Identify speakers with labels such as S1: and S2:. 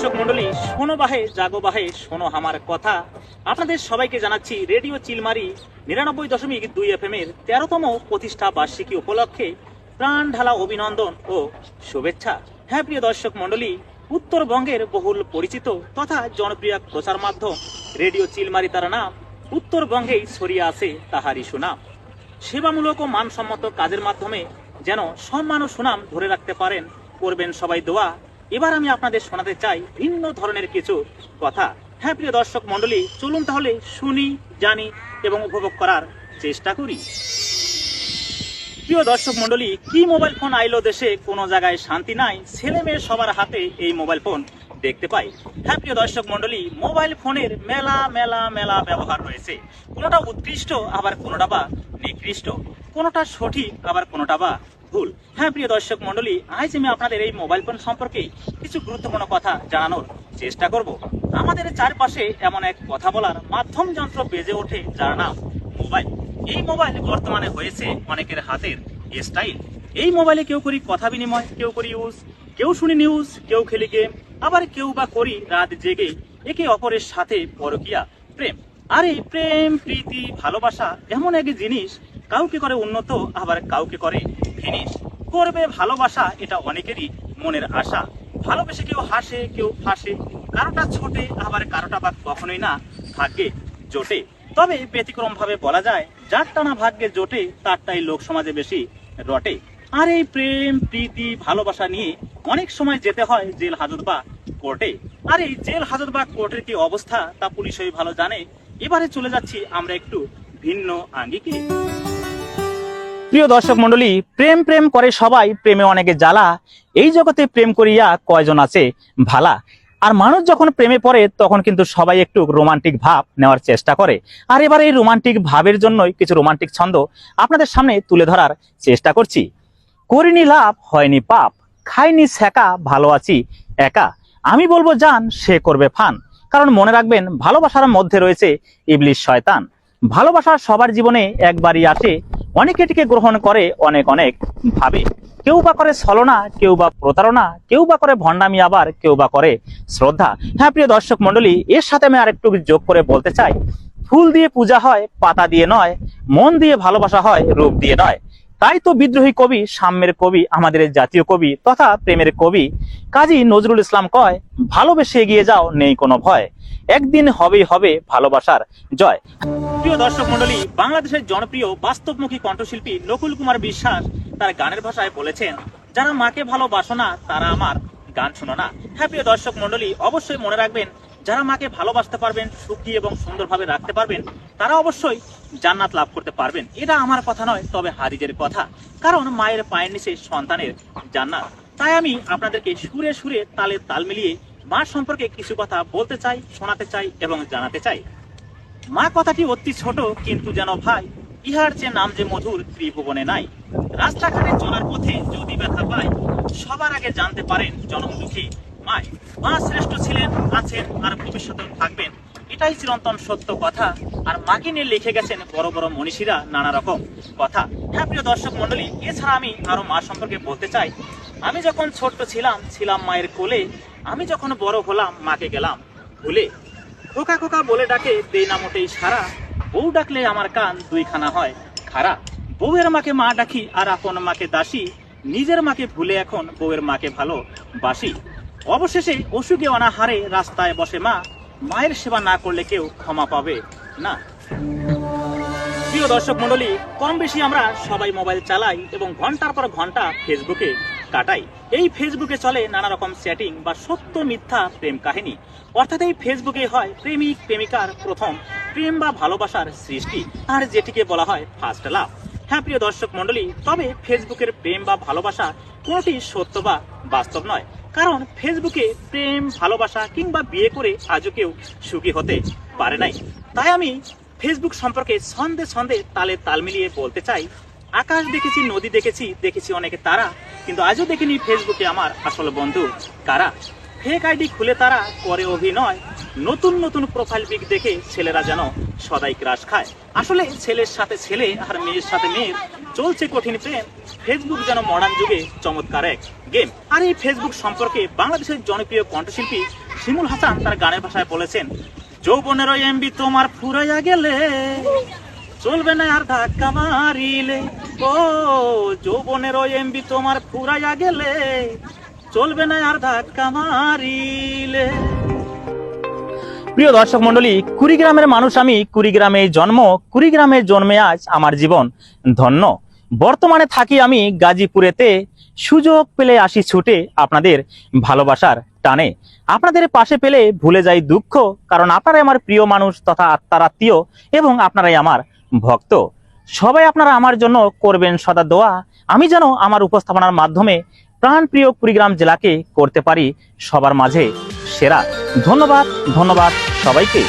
S1: দর্শক মন্ডলী, শোনো বাহে জাগো বাহে শোনো আমার কথা। আপনাদের সবাইকে জানাচ্ছি রেডিও চিলমারি 99.2 FM এর 13তম প্রতিষ্ঠা বার্ষিকী উপলক্ষে প্রাণ ঢালা অভিনন্দন ও শুভেচ্ছা। হ্যাঁ প্রিয় দর্শক মন্ডলী, উত্তরবঙ্গের বহুল পরিচিত তথা জনপ্রিয় প্রচার মাধ্যম রেডিও চিলমারি তার নাম উত্তরবঙ্গেই ছড়িয়ে আছে তাহারই সুনাম। সেবামূলক ও মানসম্মত কাজের মাধ্যমে যেন সম্মান ও সুনাম ধরে রাখতে পারেন, করবেন সবাই দোয়া। এবার আমি আপনাদের শোনাতে চাই ভিন্ন ধরনের কিছু কথা। হ্যাঁ প্রিয় দর্শক মন্ডলী, চলুন তাহলে শুনি, জানি এবং উপভোগ করার চেষ্টা করি। প্রিয় দর্শক মন্ডলী, কি মোবাইল ফোন আইলো দেশে, কোনো জায়গায় শান্তি নাই, ছেলে মেয়ে সবার হাতে এই মোবাইল ফোন দেখতে পাই। হ্যাঁ প্রিয় দর্শক মন্ডলী, মোবাইল ফোনের মেলা মেলা মেলা ব্যবহার রয়েছে। কোনোটা উৎকৃষ্ট আবার কোনোটা বা নিকৃষ্ট, কোনোটা সঠিক আবার কোনোটা বা ভুল। হ্যাঁ প্রিয় দর্শক মন্ডলী, আজ আমি আপনাদের এই মোবাইল ফোন সম্পর্কে কিছু গুরুত্বপূর্ণ কথা জানানোর চেষ্টা করব। আমাদের চারপাশে এমন এক কথা বলার মাধ্যম যন্ত্র বেজে ওঠে যার নাম মোবাইল। এই মোবাইল বর্তমানে হয়েছে অনেকের হাতের স্টাইল। এই মোবাইলে কেউ করি কথা বিনিময়, কেউ করি ইউজ, কেউ শুনি নিউজ, কেউ খেলি গেম, আবার কেউ বা করি রাত জেগে একে অপরের সাথে পরকীয়া প্রেম। আর এই প্রেম প্রীতি ভালোবাসা এমন এক জিনিস, কাউকে করে উন্নত আবার কাউকে করে ফিনিশ। করবে ভালোবাসা এটা অনেকেরই মনের আশা। ভালোবেসে কেউ হাসে কেউ ফাঁসে, কারোটা ছোটে আবার কারোটা বা কখনোই না ভাগ্যে জোটে। তবে ব্যতিক্রম ভাবে বলা যায়, যার টানা ভাগ্যে জোটে তারটাই লোক সমাজে বেশি রটে। আর এই প্রেম প্রীতি ভালোবাসা নিয়ে অনেক সময় যেতে হয় জেল হাজত বা কোর্টে। আর এই জেল হাজত বা কোর্টের কি অবস্থা তা পুলিশই ভালো জানে। এবারে চলে যাচ্ছি আমরা একটু ভিন্ন আঙ্গিকে। প্রিয় দর্শক মন্ডলী, প্রেম প্রেম করে সবাই, প্রেমে অনেকে জ্বালা, এই জগতে প্রেম করিয়া কয়জন আছে ভালা। আর মানুষ যখন প্রেমে পড়ে তখন কিন্তু সবাই একটু রোমান্টিক ভাব নেওয়ার চেষ্টা করে। আর এবার এই রোমান্টিক ভাবের জন্যই কিছু রোমান্টিক ছন্দ আপনাদের সামনে তুলে ধরার চেষ্টা করছি। করিনি লাভ হয়নি পাপ, খাইনি ছ্যাঁকা ভালো আছি একা, আমি বলবো জান সে করবে ফান। কারণ মনে রাখবেন, ভালোবাসার মধ্যে রয়েছে ইবলিশ শয়তান। ভালোবাসা সবার জীবনে একবারই আসে, অনেকে এটিকে গ্রহণ করে অনেক অনেক ভাবে। কেউ বা করে ছলনা, কেউ বা প্রতারণা, কেউ বা করে ভণ্ডামি, আবার কেউ বা করে শ্রদ্ধা। হ্যাঁ প্রিয় দর্শক মন্ডলী, এর সাথে আমি আরেকটু যোগ করে বলতে চাই, ফুল দিয়ে পূজা হয় পাতা দিয়ে নয়, মন দিয়ে ভালোবাসা হয় রূপ দিয়ে নয়। তাই তো বিদ্রোহী কবি, সাম্যের কবি, আমাদের জাতীয় কবি তথা প্রেমের কবি কাজী নজরুল ইসলাম কয়, ভালোবেসে এগিয়ে যাও নেই কোনো ভয়, একদিন হবেই হবে ভালোবাসার জয়। প্রিয় দর্শক মন্ডলী, বাংলাদেশের জনপ্রিয় বাস্তবমুখী কণ্ঠশিল্পী নকুল কুমার বিশ্বাস তার গানের ভাষায় বলেছেন, যারা মাকে ভালোবাসো না তারা আমার গান শোনো না। হ্যাঁ প্রিয় দর্শক মন্ডলী, অবশ্যই মনে রাখবেন, যারা মাকে ভালোবাসতে পারবেন, সুখী এবং সুন্দরভাবে রাখতে পারবেন, তারা অবশ্যই জান্নাত লাভ করতে পারবেন। এটা আমার কথা নয়, তবে হাদিসের কথা। কারণ মায়ের পায়ের নিচে সন্তানের জান্নাত। তাই আমি আপনাদেরকে সুরে সুরে তালে তাল মিলিয়ে মা সম্পর্কে কিছু কথা বলতে চাই, শোনাতে চাই এবং জানাতে চাই। মা কথাটি অতি ছোট কিন্তু যেন ভাই, ইহার যে নাম যে মধুর ত্রিভুবনে নাই। রাস্তাঘাটে চলার পথে যদি ব্যথা পায়, সবার আগে জানতে পারেন জনমুখী মায়। মা শ্রেষ্ঠ ছিলেন, আছেন আর ভবিষ্যতে থাকবেন, এটাই চিরন্তন সত্য কথা। আর মাকে নিয়ে লিখে গেছেন বড় বড় মনীষীরা নানা রকম কথা। হ্যাঁ প্রিয় দর্শক মন্ডলী, এছাড়া আমি আরো মা সম্পর্কে বলতে চাই, আমি যখন ছোট্ট ছিলাম মায়ের কোলে, আমি যখন বড় হলাম মাকে গেলাম ভুলে। খোকা খোকা বলে ডাকে দেই না মোটেই সারা, বউ ডাকলে আমার কান দুইখানা হয় খাড়া। বউয়ের মাকে মা ডাকি আর আপন মাকে দাসী, নিজের মাকে ভুলে এখন বউয়ের মাকে ভালোবাসি। অবশেষে অসুখে অনাহারে রাস্তায় বসে মা, মায়ের সেবা না করলে কেউ ক্ষমা পাবে না। প্রিয় দর্শক মন্ডলী, কম বেশি আমরা সবাই মোবাইল চালাই এবং ঘন্টার পর ঘন্টা ফেসবুকে কাটাই। এই ফেসবুকে চলে নানা রকম চ্যাটিং বা সত্য মিথ্যা প্রেম কাহিনী। অর্থাৎ এই ফেসবুকে হয় প্রেমিক প্রেমিকার প্রথম প্রেম বা ভালোবাসার সৃষ্টি, আর যেটিকে বলা হয় ফার্স্ট লাভ। হ্যাঁ প্রিয় দর্শক মন্ডলী, তবে ফেসবুকের প্রেম বা ভালোবাসা কোনোটি সত্য বা বাস্তব নয়। কারণ ফেসবুকে প্রেম ভালোবাসা কিংবা বিয়ে করে আজও কেউ সুখী হতে পারে নাই। তাই আমি ফেসবুক সম্পর্কে ছন্দে ছন্দে তালে তাল মিলিয়ে বলতে চাই, আকাশ দেখেছি, নদী দেখেছি, দেখেছি অনেকে তারা, কিন্তু আজও দেখিনি ফেসবুকে আমার আসল বন্ধু কারা। ফেক আইডি খুলে তারা করে অভিনয়, নতুন নতুন প্রোফাইল পিক দেখে ছেলেরা যেন সদাই ক্রাশ খায়। আসলে ছেলের সাথে ছেলে আর মেয়ের সাথে মেয়ের চলছে কঠিন প্রেম। ফেসবুক যেন মডার্ন যুগে চমৎকার এক গেম। আর এই ফেসবুক সম্পর্কে বাংলাদেশের জনপ্রিয় কণ্ঠশিল্পী শিমুল হাসান তার গানের ভাষায় বলেছেন, যৌবনের এমবি তোমার ফুরাইয়া গেলে চলবে না আর ধাক্কা মারিলে, ও যৌবনের এমবি তোমার ফুরাইয়া গেলে চলবে না আর ধাক্কা মারিলে। প্রিয় দর্শক মন্ডলী, কুড়িগ্রামের মানুষ আমি, কুড়িগ্রামে জন্ম, কুড়িগ্রামে জন্মে আজ আমার জীবন ধন্য। বর্তমানে থাকি আমি গাজীপুরেতে, সুযোগ পেলে আসি ছুটে আপনাদের ভালোবাসার টানে। আপনাদের পাশে পেলে ভুলে যাই দুঃখ, কারণ আপনারাই আমার প্রিয় মানুষ তথা আত্মার আত্মীয় এবং আপনারাই আমার ভক্ত। সবাই আপনারা আমার জন্য করবেন সদা দোয়া, আমি যেন আমার উপস্থাপনার মাধ্যমে প্রাণপ্রিয় কুড়িগ্রাম জেলাকে করতে পারি সবার মাঝে সেরা। ধন্যবাদ ধন্যবাদ সবাইকে।